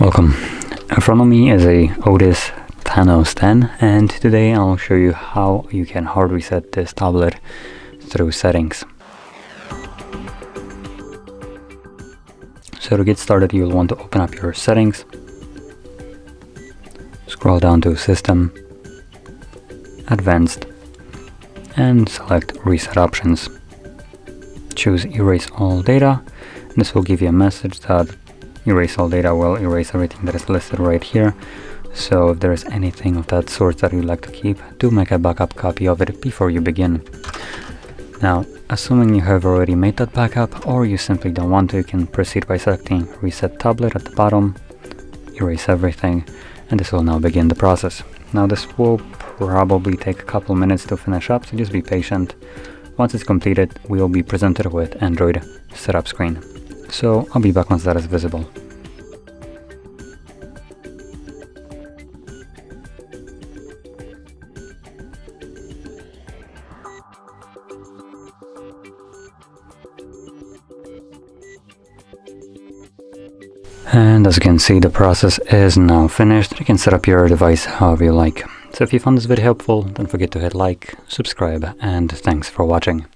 Welcome. In front of me is a ODYS Thanos 10, and today I'll show you how you can hard reset this tablet through settings. So to get started, you'll want to open up your settings, scroll down to System, Advanced, and select Reset Options. Choose Erase All Data. This will give you a message that Erase All Data will erase everything that is listed right here. So if there is anything of that sort that you'd like to keep, do make a backup copy of it before you begin. Now, assuming you have already made that backup, or you simply don't want to, you can proceed by selecting Reset Tablet at the bottom, erase everything, and this will now begin the process. Now this will probably take a couple minutes to finish up, so just be patient. Once it's completed, we will be presented with Android setup screen. So I'll be back once that is visible. And as you can see, the process is now finished. You can set up your device however you like. So if you found this video helpful, don't forget to hit like, subscribe, and thanks for watching.